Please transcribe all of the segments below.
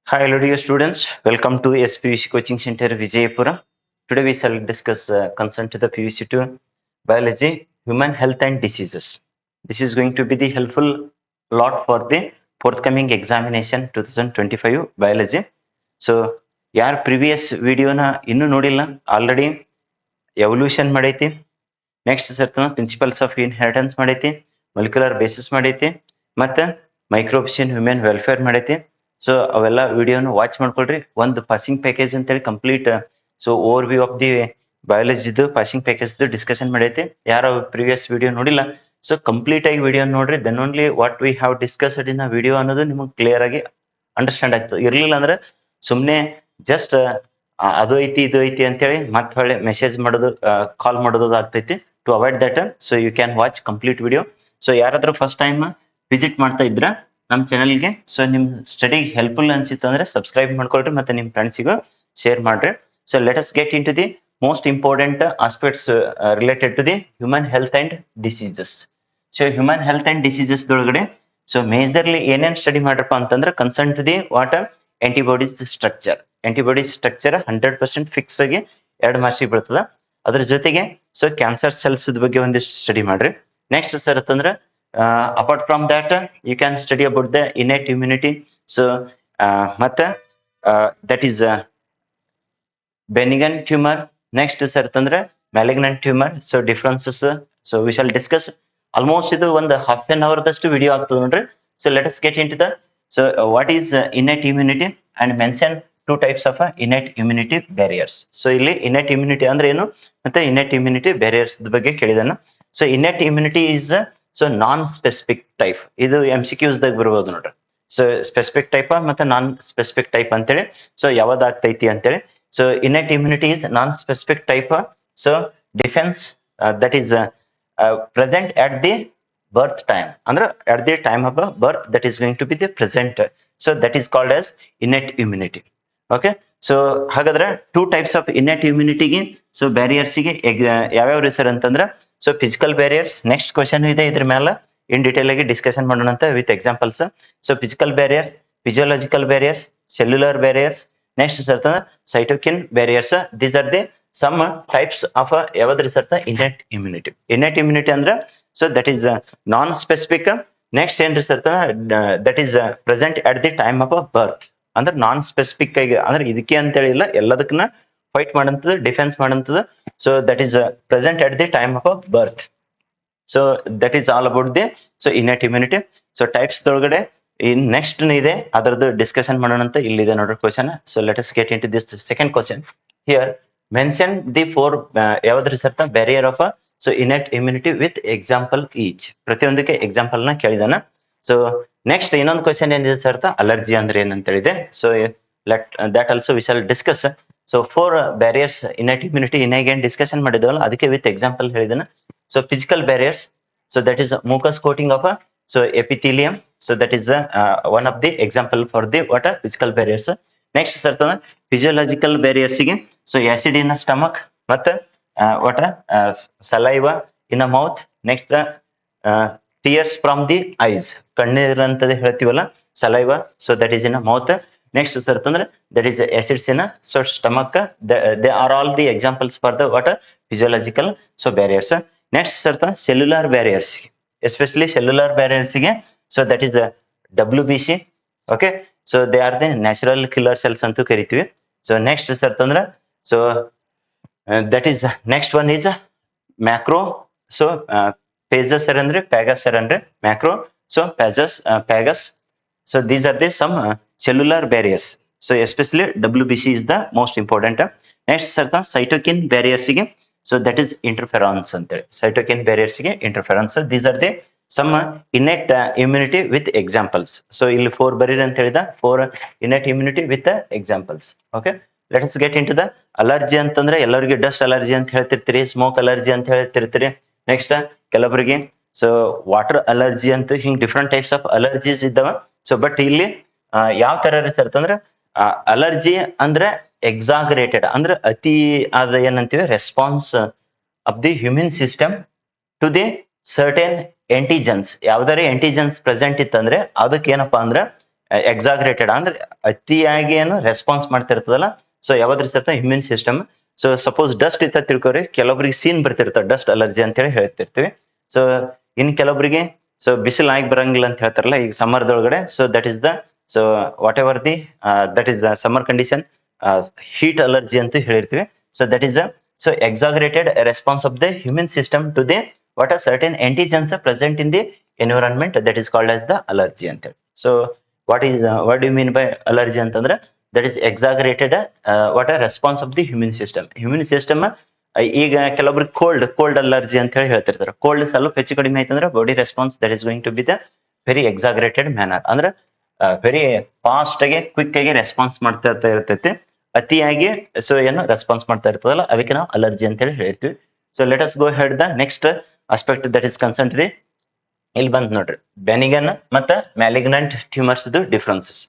Hi, hello dear students. Welcome to SPUC Coaching Center Vijayapura. Today we shall discuss concern to the PUC2 biology, human health and diseases. This is going to be the helpful lot for the forthcoming examination 2025 biology. So, ಯಾರು previous ವಿಡಿಯೋನ ಇನ್ನೂ ನೋಡಿಲ್ಲ already evolution ಮಾಡೈತಿ, next ಸರ್ತ principles of inheritance ಮಾಡೈತಿ, molecular basis ಮಾಡೈತಿ, ಮತ್ತೆ microbes in human welfare ಮಾಡೈತಿ. ಸೊ ಅವೆಲ್ಲ ವಿಡಿಯೋನ ವಾಚ್ ಮಾಡ್ಕೊಳ್ರಿ. ಒಂದು ಪಾಸಿಂಗ್ ಪ್ಯಾಕೇಜ್ ಅಂತೇಳಿ complete so overview of the ಬಯಾಲಜಿದು ಪಾಸಿಂಗ್ ಪ್ಯಾಕೇಜ್ ಡಿಸ್ಕಷನ್ ಮಾಡೈತಿ. ಯಾರು ಪ್ರಿವಿಯಸ್ ವಿಡಿಯೋ ನೋಡಿಲ್ಲ, ಸೊ ಕಂಪ್ಲೀಟ್ ಆಗಿ ವಿಡಿಯೋ ನೋಡ್ರಿ. Then only what we have discussed in video ಅನ್ನೋದು ನಿಮಗೆ ಕ್ಲಿಯರ್ ಆಗಿ ಅಂಡರ್ಸ್ಟ್ಯಾಂಡ್ ಆಗ್ತದೆ. ಇರ್ಲಿಲ್ಲ ಅಂದ್ರೆ ಸುಮ್ಮನೆ ಜಸ್ಟ್ ಅದು ಐತಿ ಇದು ಐತಿ ಅಂತೇಳಿ ಮತ್ತೆ ಹೊಳ್ಳಿ ಮೆಸೇಜ್ ಮಾಡೋದು, ಕಾಲ್ ಮಾಡೋದು ಆಗ್ತೈತಿ. To avoid that, so you can watch complete video. So ಯಾರಾದ್ರೂ ಫಸ್ಟ್ ಟೈಮ್ ವಿಸಿಟ್ ಮಾಡ್ತಾ ಇದ್ರ ನಮ್ಮ ಚಾನಲ್ಗೆ, ಸೊ ನಿಮ್ ಸ್ಟಡಿ ಹೆಲ್ಪ್ಫುಲ್ ಅನ್ಸಿತ್ತು ಅಂದ್ರೆ ಸಬ್ಸ್ಕ್ರೈಬ್ ಮಾಡ್ಕೊಳ್ರಿ, ಮತ್ತೆ ನಿಮ್ ಫ್ರೆಂಡ್ಸಿಗೂ ಶೇರ್ ಮಾಡ್ರಿ. So let us get into the most important aspects related to the human health and diseases. So human health and diseases ಒಳಗಡೆ ಸೊ ಮೇಜರ್ಲಿ ಏನೇನ್ ಸ್ಟಡಿ ಮಾಡ್ರಪ್ಪ ಅಂತಂದ್ರೆ concern to the what antibodies structure. Antibodies structure 100% fix ಆಗಿ 2 ಮಾರ್ಕ್ಸಿಗೆ ಬರ್ತದ. ಅದ್ರ ಜೊತೆಗೆ so cancer cells ಬಗ್ಗೆ ಒಂದಿಷ್ಟು ಸ್ಟಡಿ ಮಾಡ್ರಿ. ನೆಕ್ಸ್ಟ್ ಸರ್ ಅಂತಂದ್ರೆ apart from that you can study about the innate immunity. So ಮತ್ತೆ that is benign tumour. Next sir ಅಂತಂದ್ರೆ malignant tumour. So differences so we shall discuss. Almost ಇದು ಒಂದು half an hour ದಷ್ಟು video ಆಗ್ತದೆ ನೋಡ್ರಿ. So let us get into the so what is innate immunity and mention 2 types of innate immunity barriers. So ಇಲ್ಲಿ innate immunity ಅಂದ್ರೆ ಏನು ಮತ್ತೆ innate immunity barriers ಬಗ್ಗೆ ಕೇಳಿದಾನ. So innate immunity is so non specific type. ಇದು MCQs ದಾಗ ಬರ್ಬೋದು ನೋಡ್ರಿ. ಸೊ ಸ್ಪೆಸಿಫಿಕ್ ಟೈಪ್ ಮತ್ತೆ ನಾನ್ ಸ್ಪೆಸಿಫಿಕ್ ಟೈಪ್ ಅಂತೇಳಿ ಸೊ ಯಾವ್ದಾಗ್ತೈತಿ ಅಂತೇಳಿ. So innate immunity is non specific type. So defence that is present at the birth time, ಅಂದ್ರೆ at the time of birth that is going to be the present. So that is called as innate immunity. Okay, so ಹಾಗಾದ್ರೆ 2 types of innate ಇಮ್ಯುನಿಟಿಗೆ so ಬ್ಯಾರಿಯರ್ಸ್ಗೆ ಯಾವ್ಯಾವ sir ಅಂತಂದ್ರೆ so physical barriers. Next question ಇದೆ ಇದ್ರ ಮೇಲೆ in detail ಆಗಿ discussion ಮಾಡೋಣ ಅಂತ with examples. So physical barriers, physiological barriers, cellular barriers, next ಸರ್ತ cytokine barriers. These are the some types of ಯಾವ್ದ್ರಿ ಸರ್ತ ಇನ್ನೇಟ್ ಇಮ್ಯುನಿಟಿ. ಇನ್ನೇಟ್ ಇಮ್ಯುನಿಟಿ ಅಂದ್ರೆ so that is non specific. Next ಏನ್ರಿ ಸರ್ತ that is present at the time of birth. ಅಂದ್ರೆ non specific ಆಗಿ ಅಂದ್ರೆ ಇದಕ್ಕೆ ಅಂತ ಹೇಳಿಲ್ಲ, ಎಲ್ಲದಕ್ಕನ್ನ ಫೈಟ್ ಮಾಡಂತದ್ದು, ಡಿಫೆನ್ಸ್ ಮಾಡಂತದ್ದು. So that is present at the time of birth. So that is all about the so innate immunity. So types ಒಳಗಡೆ ಇನ್ ನೆಕ್ಸ್ಟ್ ಇದೆ ಅದರದ್ದು ಡಿಸ್ಕಷನ್ ಮಾಡೋಣ ಅಂತ ಇಲ್ಲಿದೆ ನೋಡ್ರಿ question. So let us get into this second question. Here mention the 4 ಯಾವ್ದ್ರಿ ಸರ್ತ barrier of so innate immunity with example each. ಪ್ರತಿಯೊಂದಕ್ಕೆ ಎಕ್ಸಾಂಪಲ್ ನ ಕೇಳಿದಾನ. ಸೊ ನೆಕ್ಸ್ಟ್ ಇನ್ನೊಂದು ಕ್ವಶನ್ ಏನಿದೆ ಸರ್, ಅಲರ್ಜಿ ಅಂದ್ರೆ ಏನಂತ ಹೇಳಿದೆ. So let that also we shall discuss. So 4 barriers innate immunity ಇನ್ನೇಗೇನ್ ಡಿಸ್ಕಷನ್ ಮಾಡಿದ್ವಲ್ಲ ಅದಕ್ಕೆ ವಿತ್ ಎಕ್ಸಾಂಪಲ್ ಹೇಳಿದಾನ. So physical barriers, so that is mucous coating of so epithelium. So that is one of the example for the what physical barriers. Next sir physiological barriers ಗೆ so acid in a stomach ಮತ್ತೆ what saliva in a mouth. Next tears from the eyes, ಕಣ್ಣೀರು ಅಂತ ಹೇಳ್ತೀವಲ್ಲ saliva, so that is in a mouth. Next sir ಅಂದ್ರೆ that is acids in a so stomach. They are all the examples for the what physiological so barriers. Next sir cellular barriers, especially cellular barriers ಗೆ so that is WBC. okay, so they are the natural killer cells ಅಂತ ಕರಿತೀವಿ. so next sir ಅಂದ್ರೆ so that is next one is macro. so pages sir ಅಂದ್ರೆ pagas sir ಅಂದ್ರೆ macro, so pagas. so these are the some cellular barriers. so especially WBC is the most important. next sir cytokine barriers ಗೆ so that is interferons ಅಂತೇಳಿ. cytokine barriers ಗೆ interferons. these are the some innate immunity with examples. so ಇಲ್ಲಿ 4 ಬರೀರಿ ಅಂತ ಹೇಳಿದ 4 innate immunity with examples. okay, let us get into the allergy ಅಂತಂದ್ರೆ ಎಲ್ಲರಿಗೂ dust allergy ಅಂತ ಹೇಳ್ತಿರ್ತೀರಿ, ಸ್ಮೋಕ್ ಅಲರ್ಜಿ ಅಂತ ಹೇಳ್ತಿರ್ತೀರಿ. ನೆಕ್ಸ್ಟ್ ಕೆಲವರಿಗೆ ಸೊ ವಾಟರ್ ಅಲರ್ಜಿ ಅಂತ ಹಿಂಗ್ ಡಿಫ್ರೆಂಟ್ ಟೈಪ್ಸ್ ಆಫ್ ಅಲರ್ಜೀಸ್ ಇದ್ದಾವ. ಸೊ ಬಟ್ ಇಲ್ಲಿ ಯಾವ ತರ ಸರ್ ಅಂತಂದ್ರೆ ಅಲರ್ಜಿ ಅಂದ್ರೆ ಎಕ್ಸಾಗರೇಟೆಡ್ ಅಂದ್ರೆ ಅತಿ ಆದ ಏನಂತೀವಿ response of the human system to the certain antigens. ಯಾವ್ದಾರೆ ಎಂಟಿಜನ್ಸ್ ಪ್ರೆಸೆಂಟ್ ಇತ್ತಂದ್ರೆ ಅದಕ್ಕೆ ಏನಪ್ಪಾ ಅಂದ್ರೆ ಎಕ್ಸಾಗ್ರೇಟೆಡ್ ಅಂದ್ರೆ ಅತಿಯಾಗಿ ಏನು ರೆಸ್ಪಾನ್ಸ್ ಮಾಡ್ತಿರ್ತದಲ್ಲ, ಸೊ ಯಾವ್ದ್ರ sir immune system. So suppose dust ಇತ್ತ ತಿಳ್ಕೊರಿ, ಕೆಲವೊಬ್ರಿಗೆ ಸೀನ್ ಬರ್ತಿರ್ತಾವ, ಡಸ್ಟ್ ಅಲರ್ಜಿ ಅಂತ ಹೇಳಿ ಹೇಳ್ತಿರ್ತೀವಿ. ಸೊ ಇನ್ ಕೆಲವೊಬ್ರಿಗೆ ಸೊ ಬಿಸಿಲು ಆಗಿ ಬರಂಗಿಲ್ಲ ಅಂತ ಹೇಳ್ತಾರಲ್ಲ ಈಗ ಸಮ್ಮರ್ದೊಳಗಡೆ, so that is the so whatever the that is summer condition heat allergy ಅಂತ ಹೇಳಿರ್ತೀವಿ. So that is so exaggerated response of the human system to the what are certain antigens are present in the environment, that is called as the allergy ಅಂತ ಹೇಳಿ. So what do you mean by allergy ಅಂತಂದ್ರೆ that is exaggerated what a response of the human system ಈಗ ಕೆಲವೊಬ್ರಿಗೆ cold allergy ಅಂತ ಹೇಳಿ ಹೇಳ್ತಿರ್ತಾರೆ. Cold ಸ್ವಲ್ಪ ಹೆಚ್ಚು ಕಡಿಮೆ ಆಯ್ತಂದ್ರೆ body response that is going to be the very exaggerated manner, ಅಂದ್ರೆ ವೆರಿ ಫಾಸ್ಟ್ ಆಗಿ ಕ್ವಿಕ್ ಆಗಿ ರೆಸ್ಪಾನ್ಸ್ ಮಾಡ್ತಾ ಇರ್ತೈತಿ. ಅತಿಯಾಗಿ ಸೊ ಏನು ರೆಸ್ಪಾನ್ಸ್ ಮಾಡ್ತಾ ಇರ್ತದಲ್ಲ ಅದಕ್ಕೆ ನಾವು ಅಲರ್ಜಿ ಅಂತ ಹೇಳಿ ಹೇಳ್ತೀವಿ. So let us go head the next aspect that is concerned ಇದೆ. ಇಲ್ಲಿ ಬಂದ್ ನೋಡ್ರಿ, ಬೆನಿಗನ್ ಮತ್ತೆ ಮ್ಯಾಲಿಗ್ನೆಂಟ್ ಟ್ಯೂಮರ್ಸ್ ಡಿಫ್ರೆನ್ಸಸ್.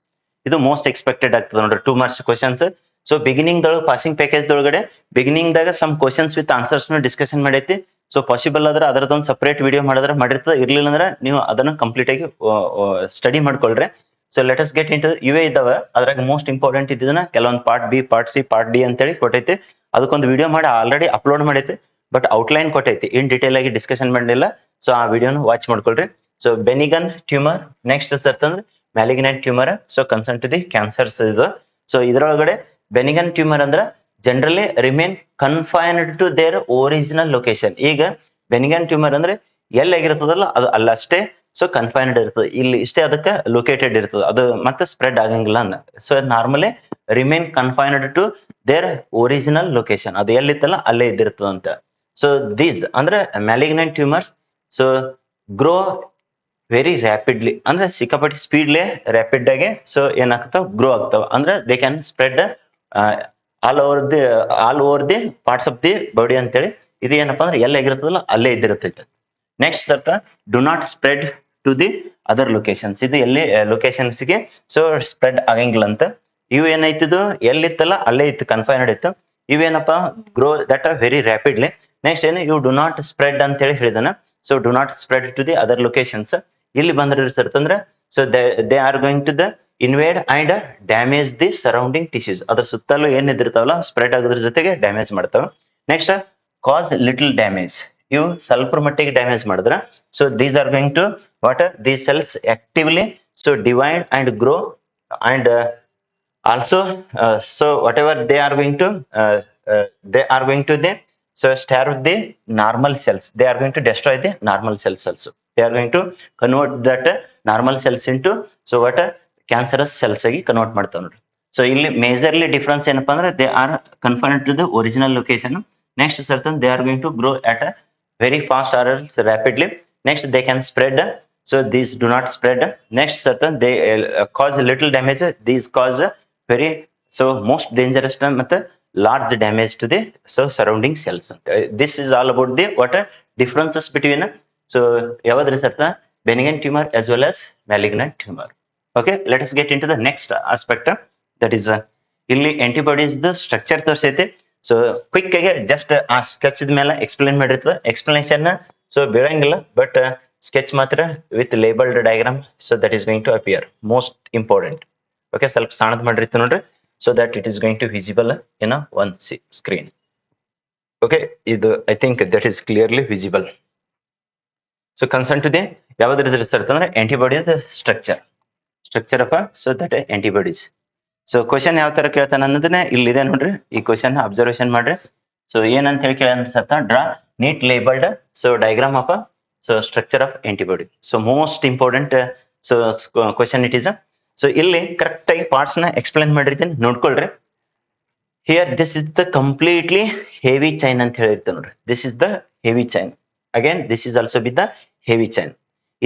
ಇದು ಮೋಸ್ಟ್ ಎಕ್ಸ್ಪೆಕ್ಟೆಡ್ ಆಗ್ತದೆ ನೋಡ್ರಿ, 2 ಮಾರ್ಕ್ಸ್ ಕ್ವಶನ್ಸ್. ಸೊ ಬಿಗಿನಿಂಗ್ ದೊಳಗೆ ಪಾಸಿಂಗ್ ಪ್ಯಾಕೇಜ್ ದೊಳಗಡೆ ಬಿಗಿನಿಂಗ್ ದಾಗ some questions with answers discussion ಮಾಡೈತಿ. ಸೊ ಪಾಸಿಬಲ್ ಆದ್ರೆ ಅದರದೊಂದು ಸಪರೇಟ್ ವಿಡಿಯೋ ಮಾಡಿದ್ರೆ ಮಾಡಿರ್ತದೆ, ಇರ್ಲಿಲ್ಲ ಅಂದ್ರೆ ನೀವು ಅದನ್ನ ಕಂಪ್ಲೀಟ್ ಆಗಿ ಸ್ಟಡಿ ಮಾಡ್ಕೊಳ್ರಿ. So let us get into ಇವೇ ಇದಾವೆ. ಅದ್ರಾಗ ಮೋಸ್ಟ್ ಇಂಪಾರ್ಟೆಂಟ್ ಇದನ್ನ ಕೆಲವೊಂದು part B, part C, part D ಅಂತೇಳಿ ಕೊಟ್ಟೈತಿ. ಅದಕ್ಕೊಂದು ವಿಡಿಯೋ ಮಾಡಿ ಆಲ್ರೆಡಿ ಅಪ್ಲೋಡ್ ಮಾಡೈತಿ, ಬಟ್ ಔಟ್ಲೈನ್ ಕೊಟ್ಟೈತಿ, ಇನ್ ಡೀಟೇಲ್ ಆಗಿ ಡಿಸ್ಕಷನ್ ಮಾಡಲಿಲ್ಲ. ಸೊ ಆ ವಿಡಿಯೋನ ವಾಚ್ ಮಾಡ್ಕೊಳ್ರಿ. ಸೊ ಬೆನಿಗನ್ ಟ್ಯೂಮರ್ ನೆಕ್ಸ್ಟ್ ಅಂತಂದ್ರೆ malignant tumour. So concern to the cancers ಇದು. ಸೊ ಇದರೊಳಗಡೆ ಬೆನಿಗನ್ ಟ್ಯೂಮರ್ ಅಂದ್ರೆ generally remain confined to their original location. ಈಗ ಬೆನಿಗನ್ ಟ್ಯೂಮರ್ ಅಂದ್ರೆ ಎಲ್ಲಾಗಿರ್ತದಲ್ಲ ಅದು ಅಲ್ಲಷ್ಟೇ ಸೊ ಕನ್ಫೈನ್ಡ್ ಇರ್ತದೆ, ಇಲ್ಲಿ ಇಷ್ಟೇ ಅದಕ್ಕೆ ಲೊಕೇಟೆಡ್ ಇರ್ತದೆ, ಅದು ಮತ್ತೆ ಸ್ಪ್ರೆಡ್ ಆಗಂಗಿಲ್ಲ ಅನ್ನ. So normally remain confined to their original location, ಅದು ಎಲ್ಲಿತ್ತಲ್ಲ ಅಲ್ಲೇ ಇದ್ದಿರ್ತದ ಅಂತ. ಸೊ ದೀಸ್ ಅಂದ್ರೆ malignant tumours so grow very rapidly, ಅಂದ್ರೆ ಸಿಕ್ಕಾಪಟ್ಟಿ ಸ್ಪೀಡ್ಲಿ ರ್ಯಾಪಿಡ್ ಆಗಿ ಸೊ ಏನಾಗ್ತಾವ ಗ್ರೋ ಆಗ್ತಾವ, ಅಂದ್ರೆ they can spread all over the parts of the body ಅಂತೇಳಿ. ಇದು ಏನಪ್ಪಾ ಅಂದ್ರೆ ಎಲ್ಲ ಆಗಿರ್ತದಲ್ಲ ಅಲ್ಲೇ ಇದ್ದಿರ್ತೈತೆ. ನೆಕ್ಸ್ಟ್ ಸರ್ತ do not spread to the other locations, ಇದು ಎಲ್ಲಿ ಲೊಕೇಶನ್ಸ್ಗೆ ಸೊ ಸ್ಪ್ರೆಡ್ ಆಗಂಗಿಲ್ಲ ಅಂತ. ಇವು ಏನೈತಿದು ಎಲ್ಲಿತ್ತಲ್ಲ ಅಲ್ಲೇ ಇತ್ತು, ಕನ್ಫೈನ್ಡ್ ಇತ್ತು. ಇವೇನಪ್ಪಾ grow that are very rapidly. Next ಏನು ಯು ಡು ನಾಟ್ ಸ್ಪ್ರೆಡ್ ಅಂತ ಹೇಳಿ ಹೇಳಿದಾನ. So do not spread to the other locations. ಇಲ್ಲಿ ಬಂದ್ರೆ ಅಂತಂದ್ರೆ so they are going to the invade and damage the surrounding tissues, ಅದ್ರ ಸುತ್ತಲೂ ಏನ್ ಇದಿರ್ತಾವಲ್ಲ ಸ್ಪ್ರೆಡ್ ಆಗೋದ್ರ ಜೊತೆಗೆ ಡ್ಯಾಮೇಜ್ ಮಾಡ್ತಾವ. ನೆಕ್ಸ್ಟ್ ಕಾಸ್ ಲಿಟಲ್ ಡ್ಯಾಮೇಜ್, ಇವು ಸ್ವಲ್ಪ ಮಟ್ಟಿಗೆ ಡ್ಯಾಮೇಜ್ ಮಾಡಿದ್ರ so these are going to what these cells actively so divide and grow and also so whatever they are going to the so starve the normal cells, they are going to destroy the normal cells also, they are going to convert that normal cells into so what cancerous cells ಆಗಿ convert ಮಾಡ್ತಾವ ನೋಡ್ರಿ. So ಇಲ್ಲಿ majorly difference ಏನಪ್ಪಾ ಅಂದ್ರೆ they are confined to the original location. Next certain they are going to grow at a very fast or else rapidly. Next they can spread, so these do not spread. Next certain they cause little damage, these cause very so most dangerous ಮತ್ತೆ large damage to the so surrounding cells. This is all about the what are differences between so ಯಾವ್ದ್ರಿ ಸರ್ತ benign tumor as well as malignant tumor. Okay, let us get into the next aspect, that is ಇಲ್ಲಿ antibodies ದ structure ತೋರಿಸೈತೆ. So quick ಆಗಿ just ಆ sketch ಮೇಲೆ explain ಮಾಡಿರ್ತದೆ, explanation so ಬೀಳಂಗಿಲ್ಲ, but sketch ಮಾತ್ರ with labelled diagram, so that is going to appear most important. Okay, ಸ್ವಲ್ಪ ಸಣ್ಣದ್ ಮಾಡಿರ್ತೀವಿ ನೋಡ್ರಿ, so that it is going to visible in one screen. Okay, ಇದು I think that is clearly visible. So concern to the ಯಾವ್ದು ಸರ್ ಅಂದ್ರೆ antibodies structure of so that antibodies. So question ಯಾವ ತರ ಕೇಳ್ತಾನ ಅನ್ನೋದನ್ನ ಇಲ್ಲಿದೆ ನೋಡ್ರಿ, ಈ ಕ್ವಶನ್ ಅಬ್ಸರ್ವೇಷನ್ ಮಾಡ್ರಿ. ಸೊ ಏನಂತ ಹೇಳಿ ಕೇಳ draw neat labelled so diagram of so structure of antibody. So most important so question it is. So ಇಲ್ಲಿ ಕರೆಕ್ಟ್ ಆಗಿ ಪಾರ್ಟ್ಸ್ ನ ಎಕ್ಸ್ಪ್ಲೇನ್ ಮಾಡಿರ್ತೀನಿ, ನೋಡ್ಕೊಳ್ರಿ. Here this is the completely heavy chain ಅಂತ ಹೇಳಿರ್ತೇವೆ ನೋಡ್ರಿ, this is the heavy chain. Again this is also be the heavy chain.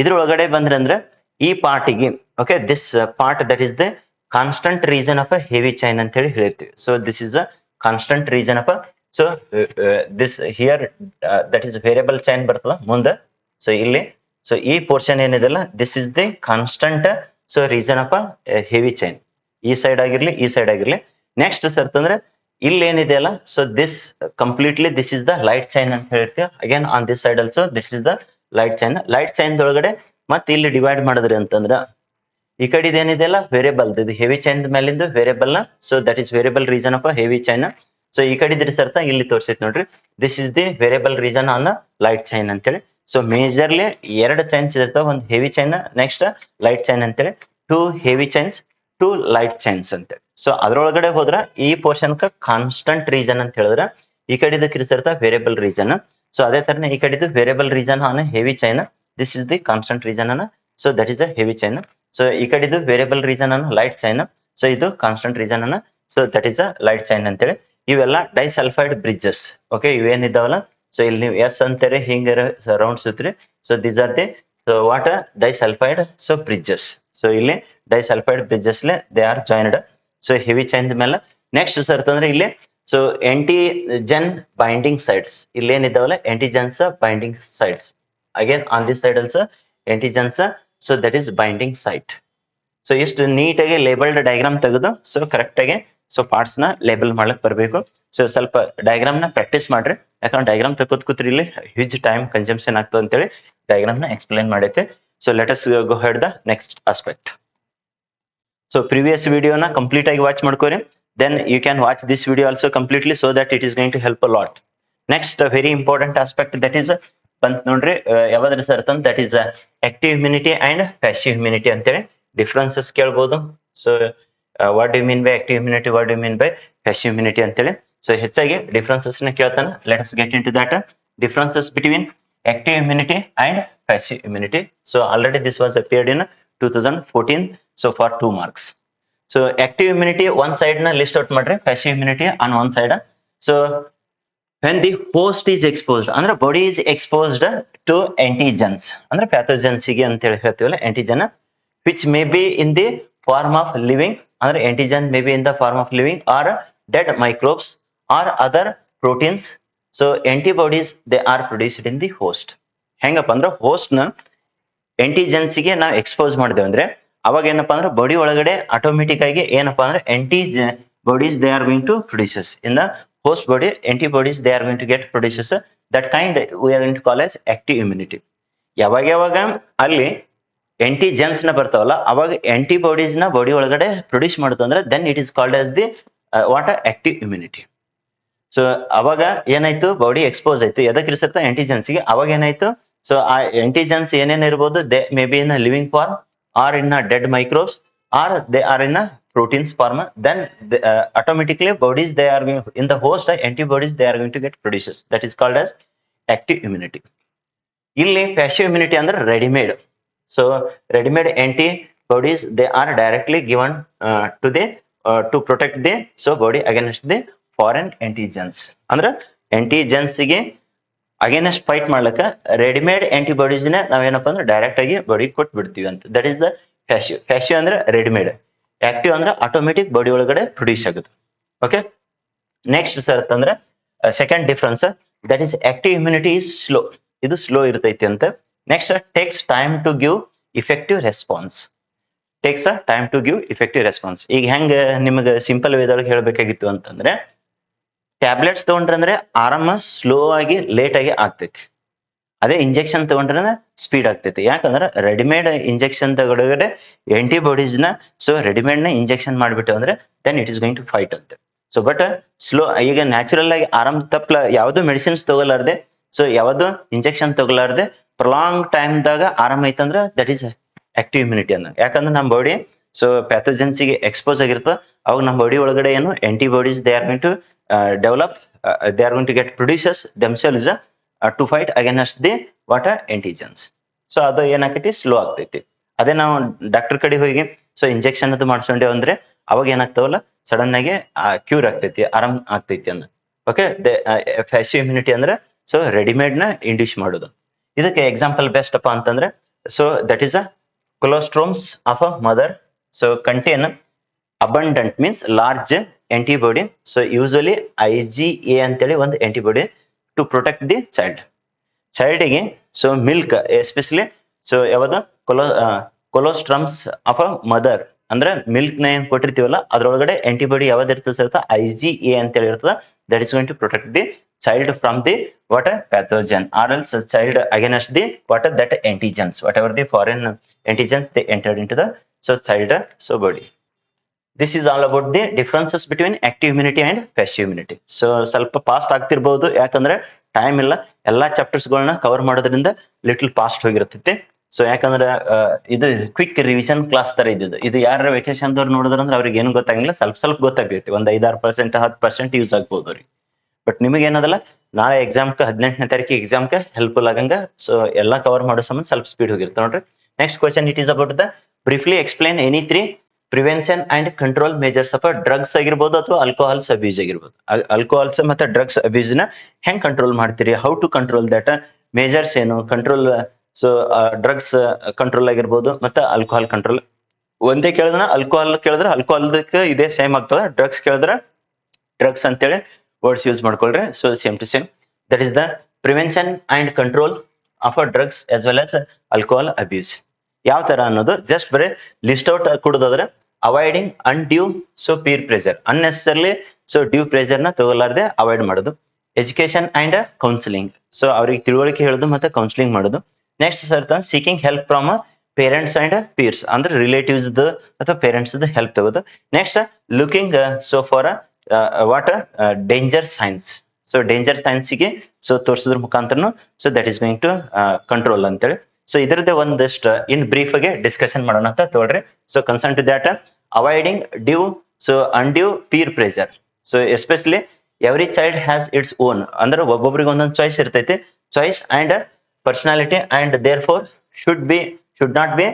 ಇದ್ರೊಳಗಡೆ ಬಂದ್ರೆ ಅಂದ್ರೆ ಈ ಪಾರ್ಟಿಗೆ okay this part that is the constant region of a heavy chain ಅಂತ ಹೇಳಿ ಹೇಳ್ತೀವಿ. So this is a constant region of so this here that is variable chain ಬರ್ತದ ಮುಂದೆ. ಸೊ ಇಲ್ಲಿ ಸೊ ಈ ಪೋರ್ಷನ್ ಏನಿದೆಲ್ಲ this is the constant so region of heavy chain, ಈ side ಆಗಿರ್ಲಿ ಈ ಸೈಡ್ ಆಗಿರ್ಲಿ. ನೆಕ್ಸ್ಟ್ ಅಂತಂದ್ರೆ ಇಲ್ಲಿ ಏನಿದೆಯಲ್ಲ so this completely this is the light chain ಅಂತ ಹೇಳ್ತೀವಿ. Again on this side also this is the light chain. Light chain ಒಳಗಡೆ ಮತ್ತೆ ಇಲ್ಲಿ ಡಿವೈಡ್ ಮಾಡಿದ್ರಿ ಅಂತಂದ್ರ ಈ ಕಡೆ ಏನಿದೆಯಲ್ಲ ವೇರಿಯಬಲ್, ಇದು ಹೆವಿ ಚೈನ್ ಮೇಲಿಂದ ವೇರಿಯಬಲ್ ನ, so that is variable reason of heavy chain. So ಈ ಕಡೆ ಇದ್ರಿ ಸರ್ತ ಇಲ್ಲಿ ತೋರಿಸೈತಿ ನೋಡ್ರಿ, this is the variable reason on light chain ಅಂತೇಳಿ. ಸೊ ಮೇಜರ್ಲಿ ಎರಡು ಚೈನ್ಸ್ ಇರ್ತಾವ, ಒಂದು heavy chain next light chain ಅಂತೇಳಿ, two heavy chains two light chains ಅಂತೇಳಿ. ಸೊ ಅದ್ರೊಳಗಡೆ ಹೋದ್ರ ಈ ಪೋರ್ಷನ್ ಕಾನ್ಸ್ಟಂಟ್ ರೀಸನ್ ಅಂತ ಹೇಳಿದ್ರ, ಈ ಕಡೆದಕ್ಕೆ ಇರ್ತಾ ವೇರಿಯಬಲ್ ರೀಸನ್. ಸೊ ಅದೇ ತರನೇ ಈ ಕಡೆದು variable reason on heavy chain, this is the constant reason ಅನ್ನ, so that is a heavy chain. So ಈ ಕಡೆದು ವೇರಿಯಬಲ್ ರೀಸನ್ ಅನ್ನ ಲೈಟ್ ಚೈನ್, ಸೊ ಇದು ಕಾನ್ಸ್ಟಂಟ್ ರೀಸನ್ ಅನ್ನ, so that is a light chain ಅಂತೇಳಿ. ಇವೆಲ್ಲ ಡೈಸಲ್ಫೈಡ್ ಬ್ರಿಡ್ಜಸ್. ಓಕೆ, ಇವೇನಿದ್ದಾವಲ್ಲ, so ಇಲ್ಲಿ ನೀವು ಎಸ್ ಅಂತಾರೆ ಹಿಂಗ ರೌಂಡ್ ಸುತ್ರಿ. So these are the what disulphide so bridges. So ಇಲ್ಲಿ disulphide bridges they are joined. So heavy chain ಮೇಲೆ ನೆಕ್ಸ್ಟ್ ಅಂತಂದ್ರೆ ಇಲ್ಲಿ ಸೊ ಆಂಟಿಜೆನ್ ಬೈಂಡಿಂಗ್ ಸೈಡ್ಸ್, ಇಲ್ಲಿ ಏನಿದ್ದಾವಲ್ಲ antigens binding sides. Again on this side also antigens, so that is binding site. So ಇಷ್ಟು ನೀಟಾಗಿ labelled diagram ತೆಗೆದು so correct ಆಗಿ so parts ನ ಲೇಬಲ್ ಮಾಡ್ಲಿಕ್ಕೆ ಬರಬೇಕು. ಸೊ ಸ್ವಲ್ಪ ಡಯಾಗ್ರಾಮ್ ನ ಪ್ರಾಕ್ಟೀಸ್ ಮಾಡ್ರಿ, ಯಾಕಂದ್ರೆ ಡಯಾಗ್ರಾಮ್ ತೆಗೆದು ಕೂತ್ರಿ ಇಲ್ಲಿ ಹ್ಯೂಜ್ ಟೈಮ್ ಕನ್ಸಂಪ್ಷನ್ ಆಗ್ತದೆ ಅಂತೇಳಿ ಡಯಾಗ್ರಾಮ್ ನ ಎಕ್ಸ್ಪ್ಲೇನ್ ಮಾಡೈತೆ. So let us go head the next aspect. So previous ವಿಡಿಯೋನ ಕಂಪ್ಲೀಟ್ ಆಗಿ ವಾಚ್ ಮಾಡ್ಕೋರಿ, then you can watch this video also completely so that it is going to help a lot. Next a very important aspect that is ಬಂತ್ ನೋಡ್ರಿ ಯಾವ್ದ್ರ sir ಅಂತ, that is active immunity and passive immunity ಅಂತೇಳಿ differences ಕೇಳ್ಬೋದು. So what do you mean by active immunity, what do you mean by passive immunity ಅಂತೇಳಿ. So ಹೆಚ್ಚಾಗಿ differences ನ ಕೇಳ್ತಾನೆ. Let us get into that differences between active immunity and passive immunity. So already this was appeared in 2014, so for 2 marks. So active immunity one side na list out ಮಾಡ್ರಿ, passive immunity on one side. So when the host is exposed, ಅಂದ್ರೆ body is exposed to antigens, ಅಂದ್ರೆ pathogens ಗೆ ಅಂತ ಹೇಳಿ ಹೇಳ್ತೀವಲ್ಲ antigen, which may be in the form of living, ಅಂದ್ರೆ antigen may be in the form of living or dead microbes or other proteins. So antibodies they are produced in the host. ಹೆಂಗಪ್ಪ ಅಂದ್ರೆ host ನ antigens ಗೆ ನಾವು expose ಮಾಡಿದೇವೆ ಅಂದ್ರೆ ಅವಾಗ ಏನಪ್ಪಾ ಅಂದ್ರೆ ಬಾಡಿ ಒಳಗಡೆ ಆಟೋಮೆಟಿಕ್ ಆಗಿ ಏನಪ್ಪಾ ಅಂದ್ರೆ antibodies they are going to produces in the host body, antibodies they are going to get produces, that kind we are going to call as active immunity. ಯಾವಾಗ ಅಲ್ಲಿ antigens ನ ಬರ್ತಾವಲ್ಲ ಅವಾಗ antibodies ನ ಬಾಡಿ ಒಳಗಡೆ ಪ್ರೊಡ್ಯೂಸ್ ಮಾಡುತ್ತಂದ್ರೆ then it is called as the what active immunity. So ಅವಾಗ ಏನಾಯ್ತು, ಬಾಡಿ ಎಕ್ಸ್ಪೋಸ್ ಆಯ್ತು ಎದಕ್ಕೆ ಇರ್ಸತ್ತ antigens ಗೆ, ಅವಾಗ ಏನಾಯ್ತು, ಸೊ ಆ antigens ಏನೇನ್ ಇರ್ಬೋದು, they may be in living form or in a dead microbes or they are in a proteins form, then automatically bodies they are going, in the host antibodies they are going to get produces, that is called as active immunity. ಇಲ್ಲಿ passive immunity ಅಂದ್ರೆ ready-made. So ready-made antibodies they are directly given to the to protect the so body against the foreign antigens. ಅಂದ್ರೆ antigens ಗೆ against fight ಮಾಡ್ಲಿಕ್ಕೆ readymade antibodies ನ ನಾವೇನಪ್ಪ ಅಂದ್ರೆ direct ಆಗಿ body ಕೊಟ್ಟು ಬಿಡ್ತೀವಿ ಅಂತ, that is the passive. Passive ಅಂದ್ರೆ ರೆಡಿಮೇಡ್, ಆಕ್ಟಿವ್ ಅಂದ್ರೆ ಆಟೋಮೆಟಿಕ್ ಬಾಡಿ ಒಳಗಡೆ ಪ್ರೊಡ್ಯೂಸ್ ಆಗುತ್ತೆ. ಓಕೆ, ನೆಕ್ಸ್ಟ್ ಸರ್ ಅಂತಂದ್ರೆ second difference, that is active immunity is slow, ಇದು ಸ್ಲೋ ಇರ್ತೈತಿ ಅಂತ. Next takes time to give effective response, takes time to give effective response. ಈಗ ಹೆಂಗ ನಿಮಗೆ ಸಿಂಪಲ್ ವೇದೊಳಗೆ ಹೇಳ್ಬೇಕಾಗಿತ್ತು ಅಂತಂದ್ರೆ, ಟ್ಯಾಬ್ಲೆಟ್ಸ್ ತಗೊಂಡ್ರೆ ಆರಾಮ ಸ್ಲೋ ಆಗಿ ಲೇಟ್ ಆಗಿ ಆಗ್ತೈತಿ, ಅದೇ ಇಂಜೆಕ್ಷನ್ ತಗೊಂಡ್ರೆ ಸ್ಪೀಡ್ ಆಗ್ತೈತಿ. ಯಾಕಂದ್ರೆ ರೆಡಿಮೇಡ್ ಇಂಜೆಕ್ಷನ್ ತಗೊಳಗಡೆ ಆಂಟಿಬಾಡೀಸ್ ನ ಸೊ ರೆಡಿಮೇಡ್ ನ ಇಂಜೆಕ್ಷನ್ ಮಾಡ್ಬಿಟ್ಟು ಅಂದ್ರೆ then it is going to fight ಅಂತ. ಸೊ ಬಟ್ ಸ್ಲೋ ಈಗ ನ್ಯಾಚುರಲ್ ಆಗಿ ಆರಾಮ್ ತಪ್ಪಲ ಯಾವ್ದು ಮೆಡಿಸಿನ್ಸ್ ತಗೊಲಾರ್ದೆ, ಸೊ ಯಾವ್ದು ಇಂಜೆಕ್ಷನ್ ತಗೊಲಾರ್ದೆ ಪ್ರೊಲಾಂಗ್ ಟೈಮ್ ದಾಗ ಆರಾಮ ಐತಂದ್ರೆ ದಟ್ ಈಸ್ ಆಕ್ಟಿವ್ ಇಮ್ಯುನಿಟಿ ಅನ್ನ. ಯಾಕಂದ್ರೆ ನಮ್ಮ ಬಾಡಿ ಸೊ ಪ್ಯಾಥೋಜೆನ್ಸ್ ಗೆ ಎಕ್ಸ್ಪೋಸ್ ಆಗಿರ್ತದೆ, ಅವಾಗ ನಮ್ಮ ಬಾಡಿ ಒಳಗಡೆ ಏನು antibodies they are going to develop, they are going to get produces themselves to fight against the what antigens. So ಅದು ಏನಾಗ್ತೈತಿ, ಸ್ಲೋ ಆಗ್ತೈತಿ. ಅದೇ ನಾವು ಡಾಕ್ಟರ್ ಕಡೆ ಹೋಗಿ ಸೊ ಇಂಜೆಕ್ಷನ್ ಅದು ಮಾಡ್ಸ್ಕೊಂಡೇವ್ ಅಂದ್ರೆ ಅವಾಗ ಏನಾಗ್ತಾವಲ್ಲ ಸಡನ್ ಆಗಿ ಕ್ಯೂರ್ ಆಗ್ತೈತಿ, ಆರಾಮ್ ಆಗ್ತೈತಿ ಅನ್ನ. ಓಕೆ, ಪ್ಯಾಸಿವ್ ಇಮ್ಯುನಿಟಿ ಅಂದ್ರೆ ಸೊ ರೆಡಿಮೇಡ್ ನ ಇಂಡ್ಯೂಸ್ ಮಾಡೋದು. ಇದಕ್ಕೆ ಎಕ್ಸಾಂಪಲ್ ಬೆಸ್ಟ್ ಅಪ್ಪ ಅಂತಂದ್ರೆ, so that is a colostrums of a mother, so contain abundant means large antibody. So usually IgA ಅಂತೇಳಿ ಒಂದು antibody to protect the child ಗೆ. ಸೊ ಮಿಲ್ಕ್ ಎಸ್ಪೆಷಲಿ ಸೊ ಯಾವ್ದು ಕೊಲೋಸ್ಟ್ರಮ್ಸ್ of a mother ಅಂದ್ರೆ milk ನ ಏನ್ ಕೊಟ್ಟಿರ್ತೀವಲ್ಲ ಅದ್ರೊಳಗಡೆ antibody ಯಾವ್ದು ಇರ್ತದೆ sir, IgA ಅಂತೇಳಿ ಇರ್ತದೆ, that is going to protect the child from the what pathogen or else child against the what that antigens, whatever the foreign antigens they entered into the child body. This is all about the differences between active immunity and passive immunity. So ಸ್ವಲ್ಪ fast ಆಗ್ತಿರ್ಬಹುದು ಯಾಕಂದ್ರೆ time ಇಲ್ಲ, ಎಲ್ಲಾ chapters ಗಳನ್ನ cover ಮಾಡೋದ್ರಿಂದ little fast ಹೋಗಿರ್ತೈತಿ. So ಯಾಕಂದ್ರೆ ಇದು quick revision class ತರ ಇದ್ದಿದ್ದು. ಇದು ಯಾರ ವೆಕೇಶನ್ ದವ್ರು ನೋಡಿದ್ರಂದ್ರೆ ಅವ್ರಿಗೆ ಏನು ಗೊತ್ತಾಗಿಲ್ಲ, ಸ್ವಲ್ಪ ಗೊತ್ತಾಗ್ತೈತಿ. ಒಂದ್ 5-6%, 10% ಯೂಸ್ ಆಗ್ಬೋದು ಅವ್ರಿಗೆ. ಬಟ್ ನಿಮಗೆ ಏನದಲ್ಲ, ನಾಳೆ ಎಕ್ಸಾಮ್ಗೆ 18ನೇ ತಾರೀಕು ಎಕ್ಸಾಮ್ಗೆ ಹೆಲ್ಪ್ಫುಲ್ ಆಗಂಗ ಸೊ ಎಲ್ಲಾ ಕವರ್ ಮಾಡೋ ಸಂಬಂಧ ಸ್ವಲ್ಪ ಸ್ಪೀಡ್ ಹೋಗಿರ್ತಾವ ನೋಡ್ರಿ. Next question, it is about the briefly explain any 3 prevention and control measures of drugs ಆಗಿರ್ಬೋದು ಅಥವಾ ಆಲ್ಕೋಹಾಲ್ಸ್ ಅಬ್ಯೂಸ್ ಆಗಿರ್ಬೋದು. ಆಲ್ಕೋಹಾಲ್ಸ್ ಮತ್ತೆ ಡ್ರಗ್ಸ್ ಅಬ್ಯೂಸ್ ನ ಹೆಂಗ್ ಕಂಟ್ರೋಲ್ ಮಾಡ್ತೀರಿ, how to control that, measures ಏನು, ಕಂಟ್ರೋಲ್ ಸೊ ಡ್ರಗ್ಸ್ ಕಂಟ್ರೋಲ್ ಆಗಿರ್ಬೋದು ಮತ್ತೆ ಆಲ್ಕೋಹಾಲ್ ಕಂಟ್ರೋಲ್. ಒಂದೇ ಕೇಳಿದ್ರೆ ಆಲ್ಕೋಹಾಲ್ ಕೇಳಿದ್ರೆ ಆಲ್ಕೋಹಾಲ್ದಕ್ಕೆ ಇದೇ ಸೇಮ್ ಆಗ್ತದ, ಡ್ರಗ್ಸ್ ಕೇಳಿದ್ರೆ ಡ್ರಗ್ಸ್ ಅಂತೇಳಿ ವರ್ಡ್ಸ್ ಯೂಸ್ ಮಾಡ್ಕೊಳ್ರಿ. So same to same, that is the prevention and control of drugs as well as alcohol abuse. ಯಾವ ತರ ಅನ್ನೋದು ಜಸ್ಟ್ ಬರೀ ಲಿಸ್ಟ್ ಔಟ್ ಕೊಡೋದಾದ್ರೆ, avoiding undue so peer pressure, unnecessarily so due pressure ನ ತಗೊಲಾರ್ದೆ avoid ಮಾಡೋದು. Education and counselling, so ಅವ್ರಿಗೆ ತಿಳುವಳಿಕೆ ಹೇಳೋದು ಮತ್ತೆ ಕೌನ್ಸಿಲಿಂಗ್ ಮಾಡೋದು. ನೆಕ್ಸ್ಟ್ ಸರ್ತ seeking help from parents and peers, ಅಂದ್ರೆ ರಿಲೇಟಿವ್ಸ್ ಅಥವಾ ಪೇರೆಂಟ್ಸ್ ಹೆಲ್ಪ್ ತಗೋದು. Next looking so for what danger signs, so danger ಸೈನ್ಸ್ಗೆ ಸೊ ತೋರಿಸೋದ್ರ ಮುಖಾಂತರನು so that is going to control ಅಂತೇಳಿ. ಸೊ ಇದರದ್ದೇ ಒಂದಷ್ಟು ಇನ್ ಬ್ರೀಫ್ ಆಗಿ ಡಿಸ್ಕಷನ್ ಮಾಡೋಣ ಅಂತ ತಗೊಳ್ರಿ. So concern to that, avoiding due so undue peer pressure. So especially every child has its own, ಅಂದ್ರೆ ಒಬ್ಬೊಬ್ರಿಗೆ ಒಂದೊಂದು ಚಾಯ್ಸ್ ಇರ್ತೈತಿ, choice and personality and therefore should not be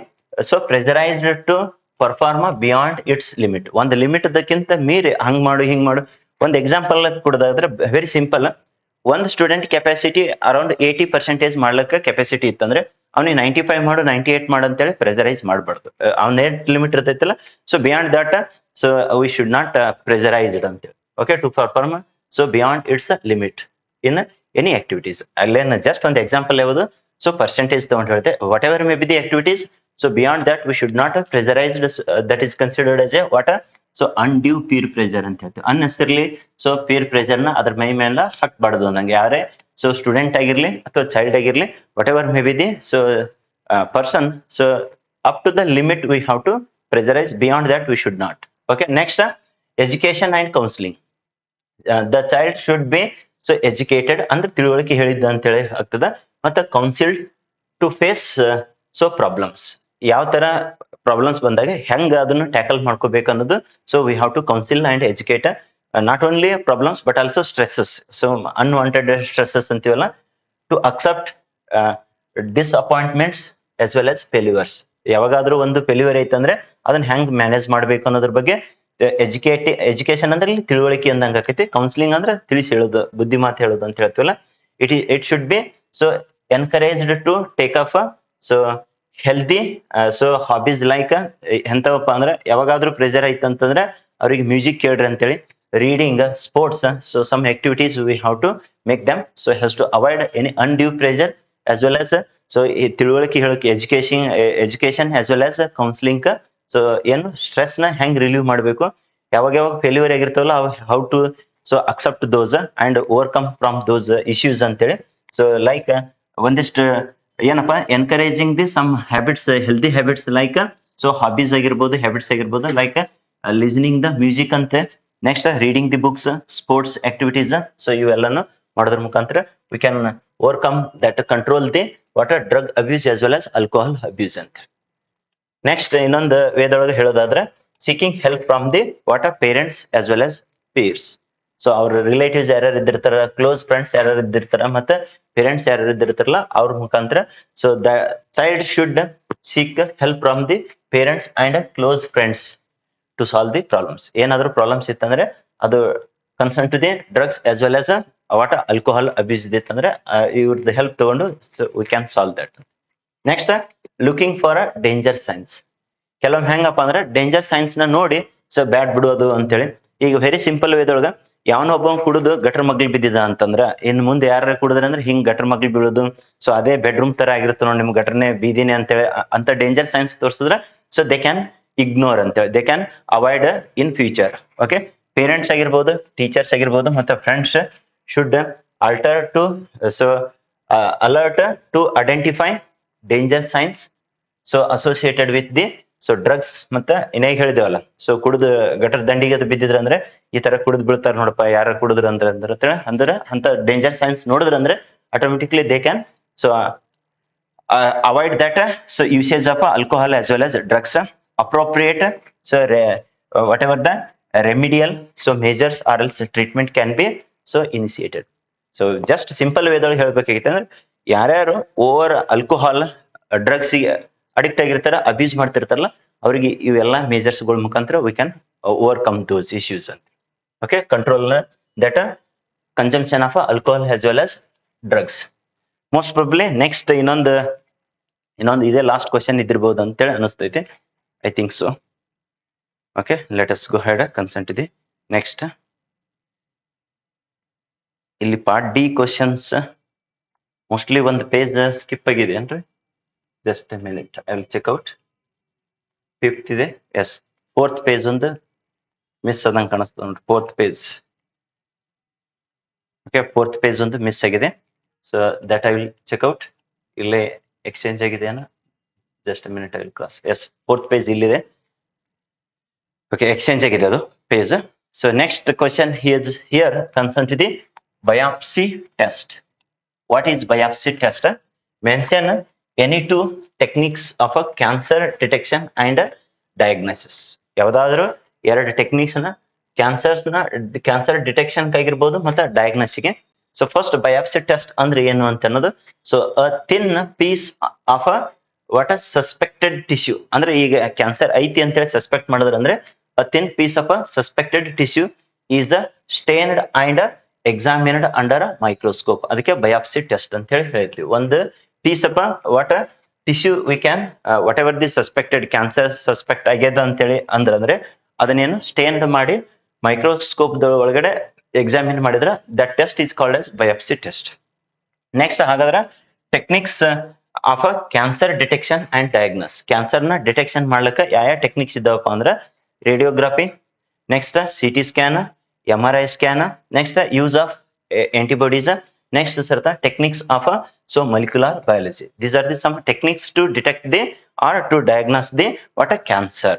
so pressurised to perform beyond its limit. ಒಂದು limit ಅದಕ್ಕಿಂತ ಮೀರಿ ಹಂಗ್ ಮಾಡು ಹಿಂಗ್ ಮಾಡು. ಒಂದು ಎಕ್ಸಾಂಪಲ್ ಕೊಡೋದಾದ್ರೆ ವೆರಿ ಸಿಂಪಲ್, ಒಂದು ಸ್ಟೂಡೆಂಟ್ ಕೆಪಾಸಿಟಿ ಅರೌಂಡ್ 80% ಮಾಡ್ಲಿಕ್ಕೆ ಕೆಪಾಸಿಟಿ ಇತ್ತಂದ್ರೆ ಅವ್ನಿಗೆ 95 ಮಾಡು 98 ಮಾಡು ಅಂತೇಳಿ ಪ್ರೆಷರೈಸ್ ಮಾಡಬಾರ್ದು. ಅವ್ನ ಏಟ್ ಲಿಮಿಟ್ ಇರ್ತೈತಿಲ್ಲ, so beyond that so we should not pressurise it ಅಂತೇಳಿ. Okay, to perform so beyond its limit in any activities. ಅಲ್ಲೇನು ಜಸ್ಟ್ ಒಂದು ಎಕ್ಸಾಂಪಲ್ ಯಾವುದು, ಸೊ ಪರ್ಸೆಂಟೇಜ್ ತಗೊಂಡು ಹೇಳ್ತೆ, whatever may be the activities, so beyond that we should not pressurised, that is considered as a what so undue peer pressure ಅಂತ ಹೇಳ್ತೀವಿ. Unnecessarily so peer pressure ನ ಅದ್ರ ಮೈ ಮೇಲೆ ಹಾಕ್ಬಾರ್ದು ನಂಗೆ, ಯಾರೇ ಸೊ ಸ್ಟೂಡೆಂಟ್ ಆಗಿರ್ಲಿ ಅಥವಾ ಚೈಲ್ಡ್ ಆಗಿರ್ಲಿ, whatever may be the so person, so up to the limit we have to pressurise, beyond that we should not. Okay, next education and counselling. The child should be so educated, ಅಂದ್ರೆ ತಿಳುವಳಿಕೆ ಹೇಳಿದ್ದ ಅಂತೇಳಿ ಆಗ್ತದ, ಮತ್ತೆ counselled to face so problems. ಯಾವ ತರ problems ಬಂದಾಗ ಹೆಂಗ ಅದನ್ನು ಟ್ಯಾಕಲ್ ಮಾಡ್ಕೋಬೇಕು ಅನ್ನೋದು. So we have to counsel and educate not only problems but also stresses. So unwanted stresses ಅಂತೀವಲ್ಲ, to accept disappointments as well as failures. ಯಾವಾಗಾದ್ರೂ ಒಂದು ಫೇಲ್ಯೂರ್ ಐತಂದ್ರೆ ಅದನ್ನ ಹೆಂಗ್ ಮ್ಯಾನೇಜ್ ಮಾಡ್ಬೇಕು ಅನ್ನೋದ್ರ ಬಗ್ಗೆ ಎಜುಕೇಶನ್ ಅಂದ್ರೆ ಇಲ್ಲಿ ತಿಳುವಳಿಕೆ ಅಂದಂಗ ಆಕೈತಿ. ಕೌನ್ಸಿಲಿಂಗ್ ಅಂದ್ರೆ ತಿಳಿಸಿ ಹೇಳೋದು, ಬುದ್ಧಿ ಮಾತು ಹೇಳೋದು ಅಂತ ಹೇಳ್ತೀವಲ್ಲ. It should be so encouraged to take off so healthy so hobbies like ಎಂತವಪ್ಪ ಅಂದ್ರೆ ಯಾವಾಗಾದ್ರೂ ಪ್ರೆಷರ್ ಐತಂತಂದ್ರೆ ಅವ್ರಿಗೆ ಮ್ಯೂಸಿಕ್ ಕೇಳ್ರಿ ಅಂತೇಳಿ, reading, sports, so some activities we have to make them. So has to avoid any undue pressure as well as so ಈ ತಿಳುವಳಿಕೆ ಹೇಳೋಕೆ education as well as counselling. So ಏನು ಸ್ಟ್ರೆಸ್ ನ ಹೆಂಗ್ ರಿಲೀವ್ ಮಾಡಬೇಕು, ಯಾವಾಗ ಫೇಲ್ಯೂರ್ ಆಗಿರ್ತಾವಲ್ಲ how to so accept those and overcome from those issues ಅಂತೇಳಿ. ಸೊ ಲೈಕ್ ಒಂದಿಷ್ಟು ಏನಪ್ಪಾ encouraging the some habits, healthy habits like so hobbies ಆಗಿರ್ಬೋದು, ಹ್ಯಾಬಿಟ್ಸ್ ಆಗಿರ್ಬೋದು, ಲೈಕ್ ಲಿಸನಿಂಗ್ ದ ಮ್ಯೂಸಿಕ್ ಅಂತೆ, next reading the books, sports activities. So ಇವೆಲ್ಲಾನು ಮಾಡೋದ್ರ ಮುಖಾಂತರ we can overcome that control the what drug abuse as well as alcohol abuse ಅಂತ. Next ಇನ್ನೊಂದು ವೇದೊಳಗೆ ಹೇಳೋದಾದ್ರೆ seeking help from the what parents as well as peers. So ಅವ್ರ relatives ಯಾರ್ಯಾರು ಇದ್ದಿರ್ತಾರ, close friends ಯಾರ್ಯಾರು ಇದ್ದಿರ್ತಾರ, ಮತ್ತೆ ಪೇರೆಂಟ್ಸ್ ಯಾರ್ಯಾರು ಇದ್ದಿರ್ತಾರಲ್ಲ ಅವ್ರ ಮುಖಾಂತರ. So the child should seek help from the parents and close friends to solve the problems. ಏನಾದ್ರು problems ಇತ್ತಂದ್ರೆ ಅದು concern to the drugs as well as what alcohol abuse ಇತ್ತಂದ್ರೆ ಇವ್ರದ್ದು ಹೆಲ್ಪ್ ತಗೊಂಡು we can solve that. Next looking for danger signs. ಕೆಲವೊಮ್ಮೆ ಹೆಂಗಪ್ಪ ಅಂದ್ರೆ danger science ನ ನೋಡಿ ಸೊ ಬ್ಯಾಡ್ ಬಿಡೋದು ಅಂತೇಳಿ. ಈಗ ವೆರಿ ಸಿಂಪಲ್ ವೇದೊಳಗ ಯಾವನೋ ಒಬ್ಬ ಕುಡಿದು ಗಟರ್ ಮಗ್ಲಿ ಬಿದ್ದಿದ ಅಂತಂದ್ರ ಇನ್ ಮುಂದೆ ಯಾರು ಕುಡಿದ್ರೆ ಅಂದ್ರೆ ಹಿಂಗ್ ಗಟರ್ ಮಗ್ಲಿ ಬೀಳೋದು, ಸೊ ಅದೇ ಬೆಡ್ರೂಮ್ ತರ ಆಗಿರುತ್ತೆ ನೋಡಿ, ನಿಮ್ ಗಟರ್ನೆ ಬೀದಿನಿ ಅಂತೇಳಿ ಅಂತ ಡೇಂಜರ್ ಸೈನ್ಸ್ ತೋರಿಸಿದ್ರೆ ಸೊ ದೇ ಕ್ಯಾನ್ ಇಗ್ನೋರ್ ಅಂತೇಳಿ, they can avoid in future. Okay, parents ಆಗಿರ್ಬೋದು, ಟೀಚರ್ಸ್ ಆಗಿರ್ಬೋದು, ಮತ್ತೆ friends should alter to so alert to identify danger signs so associated with the so drugs ಮತ್ತೆ ಇನ್ನಾಗ ಹೇಳಿದೇವಲ್ಲ ಸೊ ಕುಡಿದು gutter ದಂಡಿಗೆ ಅದು ಬಿದ್ದಿದ್ರ ಅಂದ್ರೆ ಈ ತರ ಕುಡಿದು ಬೀಳ್ತಾರ ನೋಡಪ್ಪ ಯಾರ ಕುಡಿದ್ರ ಅಂದ್ರೆ ಅಂತ ಡೇಂಜರ್ ಸೈನ್ಸ್ ನೋಡಿದ್ರ ಅಂದ್ರೆ automatically they can so avoid that so usage of alcohol as well as drugs appropriate so whatever the remedial so measures or else treatment can be so initiated so just simple way ದೊಳಗೆ ಹೇಳ್ಬೇಕಾಗಿತ್ತು ಅಂದ್ರೆ ಯಾರ್ಯಾರು over alcohol drugs addict ಆಗಿರ್ತಾರ abuse ಮಾಡ್ತಿರ್ತಾರಲ್ಲ ಅವರಿಗೆ ಇವೆಲ್ಲ measures ಗಳ ಮುಖಾಂತರ we can overcome those issues ಅಂತ okay control that consumption of alcohol as well as drugs most probably next ಇನ್ನೊಂದು ಇದೇ ಲಾಸ್ಟ್ ಕ್ವಶನ್ ಇದಿರ್ಬೋದು ಅಂತೇಳಿ ಅನಿಸ್ತೈತಿ I think so okay let us go head consent ಇದೆ ನೆಕ್ಸ್ಟ್ ಇಲ್ಲಿ ಪಾರ್ಟ್ ಡಿ ಕ್ವಶನ್ಸ್ ಮೋಸ್ಟ್ಲಿ ಒಂದು page skip ಆಗಿದೆ ಏನ್ರಿ just minute I will check out fifth ಇದೆ ಎಸ್ ಫೋರ್ತ್ ಪೇಜ್ ಒಂದು ಮಿಸ್ ಆದಂಗೆ ಕಾಣಿಸ್ತದೆ ನೋಡ್ರಿ fourth page okay fourth page ಒಂದು ಮಿಸ್ ಆಗಿದೆ so that I will check out ಇಲ್ಲೇ ಎಕ್ಸ್ಚೇಂಜ್ ಆಗಿದೆಯಾ just minute I will cross yes fourth page ಇಲ್ಲಿದೆ ಓಕೆ ಎಕ್ಸ್ಚೇಂಜ್ ಆಗಿದೆ ಅದು page so next question here concern to the biopsy test what is biopsy test mention any two techniques of a cancer detection and diagnosis ಯಾವ್ದಾದ್ರು ಎರಡು techniques ನ cancer detection ಆಗಿರ್ಬೋದು ಮತ್ತೆ ಡಯಾಗ್ನೋಸಿಗೆ so first biopsy test ಅಂದ್ರೆ ಏನು ಅಂತ ಅನ್ನೋದು so a thin piece of a what a suspected tissue ಅಂದ್ರೆ ಈಗ ಕ್ಯಾನ್ಸರ್ ಐತಿ ಅಂತೇಳಿ ಸಸ್ಪೆಕ್ಟ್ ಮಾಡಿದ್ರೆ ಅಂದ್ರೆ a thin piece of a suspected tissue is a stained and examined under microscope ಅದಕ್ಕೆ ಬಯಾಪ್ಸಿ ಟೆಸ್ಟ್ ಅಂತ ಹೇಳಿ ಹೇಳ್ತೀವಿ ಒಂದು piece of what tissue we can whatever the suspected cancer suspect ಆಗ್ಯದ ಅಂತೇಳಿ ಅಂದ್ರೆ ಅದನ್ನೇನು ಸ್ಟೇನ್ಡ್ ಮಾಡಿ ಮೈಕ್ರೋಸ್ಕೋಪ್ ಒಳಗಡೆ ಎಕ್ಸಾಮಿನ್ ಮಾಡಿದ್ರೆ that test is called as biopsy test next ಹಾಗಾದ್ರೆ techniques of a cancer detection and diagnose cancer ನ detection ಮಾಡ್ಲಿಕ್ಕೆ ಯಾವ ಟೆಕ್ನಿಕ್ಸ್ ಇದಾವಪ್ಪ ಅಂದ್ರೆ radiography next CT scan MRI scan next use of antibodies next ಸರ್ತ techniques of so molecular biology these are the some techniques to detect the or to diagnose the what a cancer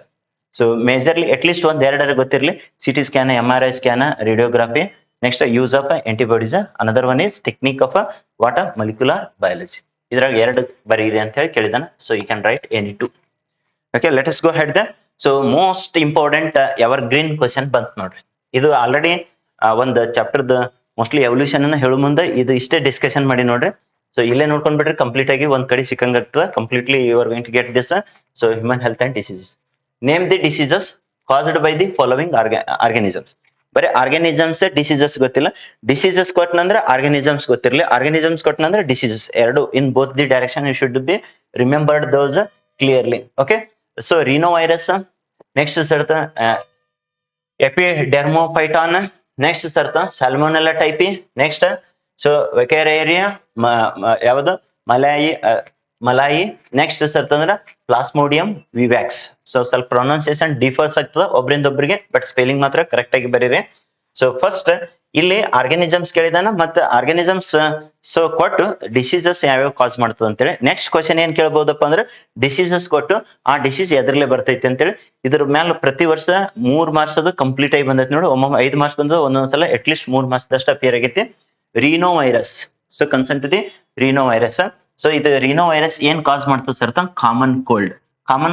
so majorly at least ಒಂದ್ ಎರಡರ ಗೊತ್ತಿರಲಿ CT scan MRI scan radiography next use of antibodies another one is technique of what a molecular biology ಇದ್ರಾಗ ಎರಡು ಬರೀರಿ ಅಂತ ಹೇಳಿ ಕೇಳಿದಾನ so you can write any two okay let us go head the so most important evergreen question ಬಂತ್ ನೋಡ್ರಿ ಇದು already ಒಂದು ಚಾಪ್ಟರ್ದ ಮೋಸ್ಟ್ಲಿ ಎವಲ್ಯೂಷನ್ ಅನ್ನ ಹೇಳೋ ಮುಂದೆ ಇದು ಇಷ್ಟೇ ಡಿಸ್ಕಷನ್ ಮಾಡಿ ನೋಡ್ರಿ ಸೊ ಇಲ್ಲೇ ನೋಡ್ಕೊಂಡ್ ಬಿಟ್ರೆ ಕಂಪ್ಲೀಟ್ ಆಗಿ ಒಂದ್ ಕಡೆ ಸಿಕ್ಕಂಗ ಆಗ್ತದೆ completely you are going to get this so human health and diseases name the diseases caused by the following organisms ಬರೀ ಆರ್ಗಾನಿಸಮ್ಸ್ ಡಿಸೀಸಸ್ ಗೊತ್ತಿಲ್ಲ ಡಿಸೀಸಸ್ ಕೊಟ್ಟನಂದ್ರೆ ಆರ್ಗಾನಿಸಮ್ಸ್ ಗೊತ್ತಿರಲಿ ಆರ್ಗಾನಿಸಮ್ಸ್ ಕೊಟ್ಟನಂದ್ರೆ ಡಿಸೀಸಸ್ ಎರಡು in both the direction you should be remembered those clearly okay so rhino virus next ಸರ್ತ Epidermophyton next ಸರ್ತ Salmonella typhi next so Wuchereria ಯಾವುದು malayi next ಸರ್ತ ಪ್ಲಾಸ್ಮೋಡಿಯಂ ವಿವ್ಯಾಕ್ಸ್ ಸೊ ಸ್ವಲ್ಪ pronunciation differs ಆಗ್ತದೆ ಒಬ್ಬರಿಂದ ಒಬ್ಬರಿಗೆ ಬಟ್ ಸ್ಪೆಲ್ಲಿಂಗ್ ಮಾತ್ರ correct ಆಗಿ ಬರೀರಿ ಸೊ ಫಸ್ಟ್ ಇಲ್ಲಿ ಆರ್ಗಾನಿಸಮ್ಸ್ ಕೇಳಿದಾನ ಮತ್ತೆ ಆರ್ಗಾನಿಸಮ್ಸ್ ಸೊ ಕೊಟ್ಟು ಡಿಸೀಸಸ್ ಯಾವ್ಯಾವ ಕಾಸ್ ಮಾಡ್ತದೆ ಅಂತೇಳಿ ನೆಕ್ಸ್ಟ್ ಕ್ವಶನ್ ಏನ್ ಕೇಳ್ಬಹುದಪ್ಪ ಅಂದ್ರೆ ಡಿಸೀಸಸ್ ಕೊಟ್ಟು ಆ ಡಿಸೀಸ್ ಎದ್ರಲ್ಲೇ ಬರ್ತೈತಿ ಅಂತೇಳಿ ಇದ್ರ ಮೇಲೆ ಪ್ರತಿ ವರ್ಷ 3 ಮಾರ್ಕ್ಸ್ ಅದು ಕಂಪ್ಲೀಟ್ ಆಗಿ ಬಂದೈತಿ ನೋಡಿ ಒಮ್ಮೊಮ್ಮೆ 5 ಮಾರ್ಕ್ಸ್ ಬಂದು ಒಂದೊಂದ್ಸಲ ಅಟ್ಲೀಸ್ಟ್ 3 ಮಾರ್ಕ್ಸ್ ಅಪಿಯರ್ ಆಗೈತಿ rhino virus so concern to the rhino virus so ಇದು ರೀನೋ ವೈರಸ್ ಏನ್ ಕಾಸ್ ಮಾಡ್ತದೆ sir common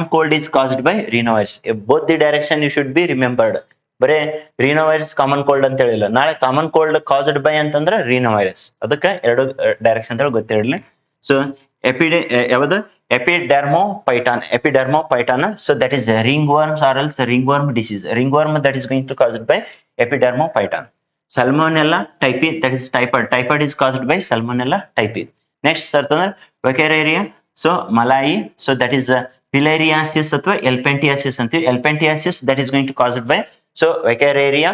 cold is caused by rhino virus both the direction you should be remembered ಬರೇ rhino virus common cold ಅಂತ ಹೇಳಿಲ್ಲ ನಾಳೆ common cold caused by ಅಂತಂದ್ರೆ ರೀನೋ virus ಅದಕ್ಕೆ ಎರಡು ಡೈರೆಕ್ಷನ್ ಅಂತ ಗೊತ್ತಿರಲಿ ಸೊ ಯಾವುದು Epidermophyton so that is ringworms or else ringworm disease ringworm that is going to caused by Epidermophyton Salmonella typhi that is typhoid is caused by Salmonella typhi next sartandre Vaccaria so malai so that is filariasis athwa elephantiasis antivi elephantiasis that is going to caused by so Vaccaria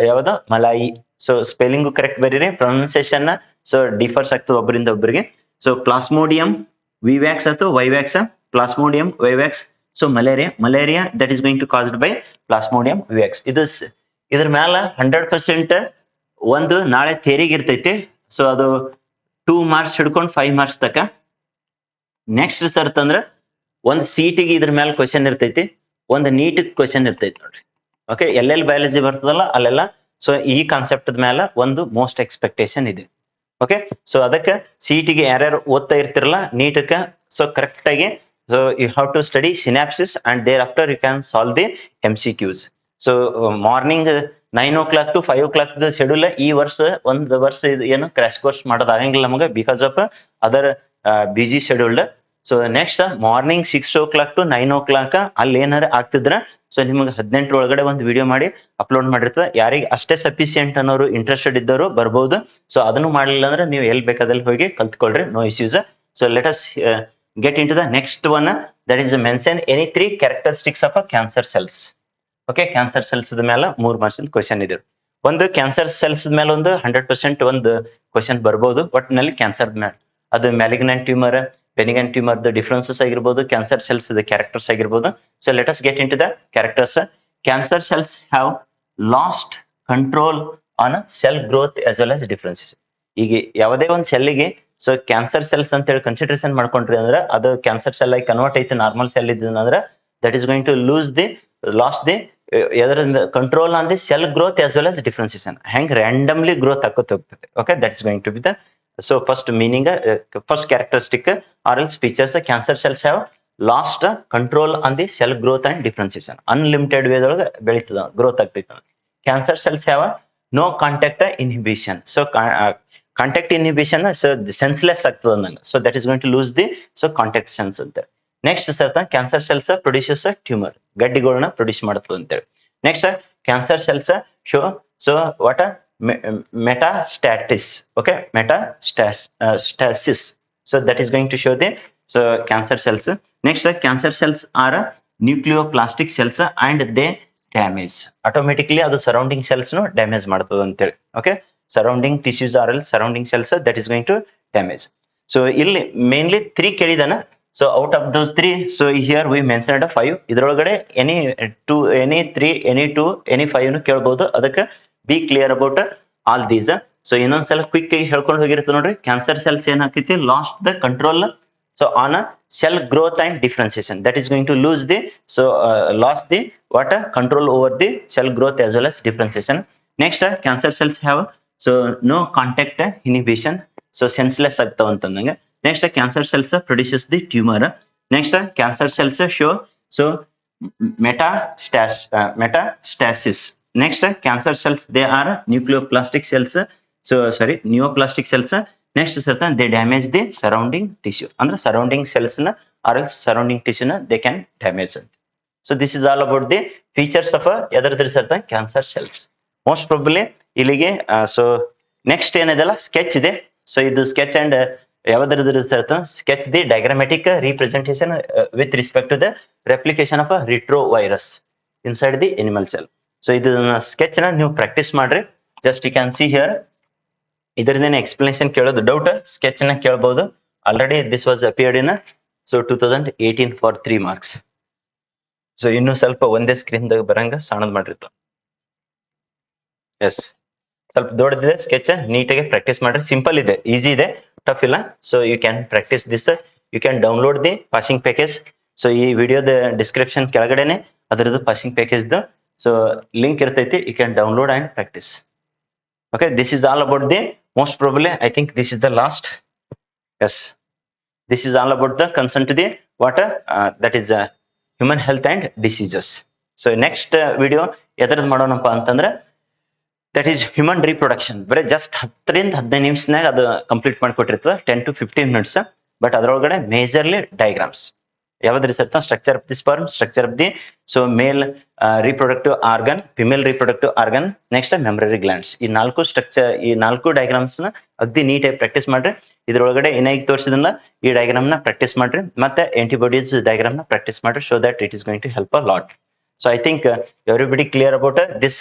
yavada malai so spelling correct barire pronunciation so differs ಆಗ್ತದೆ ಒಬ್ಬರಿಂದ ಒಬ್ಬರಿಗೆ so Plasmodium vivax ಅಥವಾ vivax Plasmodium vivax so malaria that is going to caused by Plasmodium vivax ಇದ್ರ ಮ್ಯಾಲ 100% ಒಂದು ನಾಳೆ ಥಿಯರಿಗೆ ಇರ್ತೈತಿ so ಅದು 2 ಮಾರ್ಕ್ಸ್ ಹಿಡ್ಕೊಂಡು 5 ಮಾರ್ಕ್ಸ್ ತಕ ನೆಕ್ಸ್ಟ್ ಸರ್ತ್ ಅಂದ್ರೆ ಒಂದು ಸಿಟಿಗೆ ಇದ್ರ ಮೇಲೆ ಕ್ವಶನ್ ಇರ್ತೈತಿ, ಒಂದು ನೀಟ್ ಕ್ವಶನ್ ಇರ್ತೈತಿ ನೋಡ್ರಿ. ಓಕೆ, ಎಲ್ಲೆಲ್ಲಿ ಬಯಾಲಜಿ ಬರ್ತದಲ್ಲ ಅಲ್ಲೆಲ್ಲ ಸೊ ಈ ಕಾನ್ಸೆಪ್ಟ್ ಮೇಲೆ ಒಂದು ಮೋಸ್ಟ್ ಎಕ್ಸ್ಪೆಕ್ಟೇಷನ್ ಇದೆ. ಓಕೆ, ಸೊ ಅದಕ್ಕೆ ಸಿಟಿಗೆ ಯಾರ್ಯಾರು ಓದ್ತಾ ಇರ್ತಿರಲ್ಲ ನೀಟಕ್ಕೆ, ಸೊ ಕರೆಕ್ಟ್ ಆಗಿ so you have to study synopsis and thereafter you can solve the MCQs. So morning 9 o'clock to 5 o'clock schedule ಈ ವರ್ಷ ಒಂದು ವರ್ಷ ಇದು ಏನು ಕ್ರಾಶ್ ಕೋರ್ಸ್ ಮಾಡೋದು ಆಗಂಗಿಲ್ಲ ನಮಗೆ because of other busy scheduled. So next morning 6 o'clock to 9 o'clock ಅಲ್ಲಿ ಏನಾರ ಆಗ್ತಿದ್ರ ಸೊ ನಿಮ್ಗೆ 18 ಒಳಗಡೆ ಒಂದು ವಿಡಿಯೋ ಮಾಡಿ ಅಪ್ಲೋಡ್ ಮಾಡಿರ್ತದೆ. ಯಾರಿಗೆ ಅಷ್ಟೇ ಸಫಿಸಿಯೆಂಟ್ ಅನ್ನೋರು ಇಂಟ್ರೆಸ್ಟೆಡ್ ಇದ್ದವರು ಬರ್ಬೋದು. ಸೊ ಅದನ್ನು ಮಾಡಲಿಲ್ಲ ಅಂದ್ರೆ ನೀವು ಎಲ್ಲಿ ಬೇಕಾದಲ್ಲಿ ಹೋಗಿ ಕಲ್ತ್ಕೊಳ್ರಿ, no issues. So let us get into the next one, that is mention any 3 characteristics of a cancer cells. Okay, cancer cells ಮೇಲೆ 3 ಮಾರ್ಕ್ಸ್ ಕ್ವಶನ್ ಇದೆ. ಒಂದು ಕ್ಯಾನ್ಸರ್ ಸೆಲ್ಸ್ ಮೇಲೆ ಒಂದು 100% ಒಂದು ಕ್ವಶನ್ ಬರ್ಬೋದು. ಒಟ್ಟಿನಲ್ಲಿ ಕ್ಯಾನ್ಸರ್ ಮೇಲೆ ಅದು malignant tumour, benign tumour differences ಆಗಿರ್ಬೋದು, ಕ್ಯಾನ್ಸರ್ ಸೆಲ್ಸ್ ಕ್ಯಾರೆಕ್ಟರ್ಸ್ ಆಗಿರ್ಬೋದು. So let us get into the characters. Cancer cells have lost control on cell growth as well as differences. ಈಗ ಯಾವುದೇ ಒಂದು ಸೆಲ್ಗೆ ಸೊ ಕ್ಯಾನ್ಸರ್ ಸೆಲ್ಸ್ ಅಂತ ಹೇಳಿ consideration ಮಾಡ್ಕೊಂಡ್ರಿ ಅಂದ್ರೆ ಅದು ಕ್ಯಾನ್ಸರ್ ಸೆಲ್ ಆಗಿ ಕನ್ವರ್ಟ್ ಐತಿ ನಾರ್ಮಲ್ ಸೆಲ್ ಇದ್ದಂದ್ರೆ that is going to lost the ಎದರಿಂದ control on the cell growth as well as differentiation. ಹೆಂಗ್ ರ್ಯಾಂಡಮ್ಲಿ ಗ್ರೋತ್ ಆಕೋತ ಹೋಗ್ತದೆ. Okay, that is going to be the so first meaning, first characteristic or else features. Cancer cells have lost control on the cell growth and differentiation. Unlimited ವೇದೊಳಗೆ ಬೆಳೀತದ, growth ಆಗ್ತೈತೆ. Cancer cells have no contact inhibition. So contact inhibition so senseless ಆಗ್ತದೆ ಅಂದಂಗೆ. So that is going to lose the so contact sense ಅಂತ. Next ಸರ್ತ cancer cells produces tumour, ಗಡ್ಡಿಗಳನ್ನ produce ಮಾಡ್ತದೆ ಅಂತೇಳಿ. Next cancer cells show so what metastasis. Okay, metastasis. So that is going to show the so cancer cells. Next cancer cells are nucleoplastic cells and they damage. Automatically ಅದು surrounding cells damage ಮಾಡ್ತದೆ ಅಂತೇಳಿ. Okay, surrounding tissues or else surrounding cells that is going to damage. So ಇಲ್ಲಿ mainly 3 ಕೇಳಿದಾನ. So out of those 3, so here we mentioned 5. ಇದರೊಳಗಡೆ any 2, any 3, any 2, any 5 ಕೇಳಬಹುದು. ಅದಕ್ಕೆ be clear about all these. So ಇನ್ನೊಂದ್ಸಲ quick ಆಗಿ ಹೇಳ್ಕೊಂಡು ಹೋಗಿರುತ್ತೆ ನೋಡ್ರಿ. Cancer cells ಏನಾಗ್ತೈತಿ, lost the control so on a cell growth and differentiation, that is going to lose the so lost the what control over the cell growth as well as differentiation. Next cancer cells have so no contact inhibition, so senseless ಆಗ್ತಾವ ಅಂತಂದಂಗೆ. Next cancer cells produces the tumour. Next cancer cells show so metastasis. Next cancer cells they are nucleoplastic cells, so sorry neoplastic cells. Next ಸರ್ತ they damage the surrounding tissue, ಅಂದ್ರೆ surrounding cells ನ or else surrounding tissue ನ they can damage ಅಂತ. So this is all about the features of ಎದರ್ದ್ರ ಸರ್ತ cancer cells. Most probably ಇಲ್ಲಿಗೆ so next ಏನಿದೆಲ್ಲ sketch ಇದೆ. ಸೊ ಇದು ಸ್ಕೆಚ್ ಅಂಡ್ ಯಾವ್ದ್ರದ್ದು ಸರ್ತ sketch the diagrammatic representation with respect to the replication of retrovirus inside the animal cell. So ಇದನ್ನ sketch ನ ನೀವು ಪ್ರಾಕ್ಟೀಸ್ ಮಾಡ್ರಿ. Just you can see here. ಇದರದೇನೆ ಎಕ್ಸ್ಪ್ಲನೇಷನ್ ಕೇಳೋದು ಡೌಟ್ ಸ್ಕೆಚ್ ನ ಕೇಳಬಹುದು. Already this was appeared in so 2018 for 3 marks. So ಇನ್ನು ಸ್ವಲ್ಪ ಒಂದೇ ಸ್ಕ್ರೀನ್ ದಾಗ ಬರಂಗ ಸಣ್ಣದ್ ಮಾಡಿರ್ತ. ಎಸ್, ಸ್ವಲ್ಪ ದೊಡ್ಡದಿದೆ ಸ್ಕೆಚ್, ನೀಟಾಗಿ ಪ್ರಾಕ್ಟೀಸ್ ಮಾಡ್ರಿ. ಸಿಂಪಲ್ ಇದೆ, ಈಸಿ ಇದೆ, ಟಫ್ ಇಲ್ಲ. So you can practice this. You can download the passing package. So ಈ ವಿಡಿಯೋದ ಡಿಸ್ಕ್ರಿಪ್ಷನ್ ಕೆಳಗಡೆನೆ ಅದರದ್ದು ಪಾಸಿಂಗ್ ಪ್ಯಾಕೇಜ್ ಸೊ ಲಿಂಕ್ ಇರ್ತೈತಿ. You can download and practice. Okay, this is all about the most probably I think this is the last. Yes, this is all about the concern to the what that is human health and diseases. So next video ಎದರದ್ದು ಮಾಡೋಣಪ್ಪ ಅಂತಂದ್ರೆ that is human reproduction. ಬರೀ just 10 ರಿಂದ 15 ನಿಮಿಷನಾಗ ಅದು complete ಮಾಡಿಕೊಟ್ಟಿರ್ತದೆ, 10 to 15 minutes. But ಅದರೊಳಗಡೆ majorly diagrams ಯಾವ್ದ್ರಿ ಸರ್ತ structure of the sperm, structure of the so male reproductive organ, female reproductive organ, next mammary glands. ಈ 4 ಸ್ಟ್ರಕ್ಚರ್, ಈ 4 ಡಯಾಗ್ರಾಮ್ಸ್ ನ ಅಗ್ದಿ ನೀಟಾಗಿ ಪ್ರಾಕ್ಟೀಸ್ ಮಾಡ್ರಿ. ಇದ್ರೊಳಗಡೆ ಏನಾಗಿ ತೋರಿಸಿದಲ್ಲ ಈ ಡಯಾಗ್ರಾಮ್ ನ ಪ್ರಾಕ್ಟೀಸ್ ಮಾಡ್ರಿ, ಮತ್ತೆ ಆಂಟಿಬಾಡೀಸ್ ಡಯಾಗ್ರಾಮ್ ನ ಪ್ರಾಕ್ಟೀಸ್ ಮಾಡ್ರಿ. So that it is going to help a lot. So I think everybody clear about this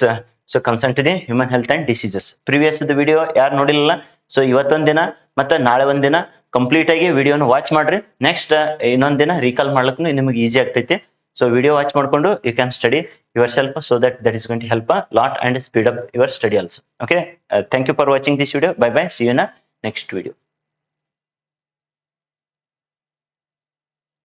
so concern to the human health and diseases. Previous video ಯಾರು ನೋಡಿಲ್ಲ, so ಇವತ್ತೊಂದ್ ದಿನ ಮತ್ತೆ ನಾಳೆ ಒಂದ್ ದಿನ ಕಂಪ್ಲೀಟ್ ಆಗಿ ವಿಡಿಯೋನ ವಾಚ್ ಮಾಡ್ರಿ. ನೆಕ್ಸ್ಟ್ ಇನ್ನೊಂದ್ ದಿನ ರೀಕಾಲ್ ಮಾಡ್ಲಿಕ್ಕೂ ನಿಮಗೆ ಈಸಿ ಆಗ್ತೈತಿ. ಸೊ ವಿಡಿಯೋ ವಾಚ್ ಮಾಡ್ಕೊಂಡು you can study yourself, so that is going to help a lot and speed up your study also. Okay, thank you for watching this video. Bye bye, see you in next video.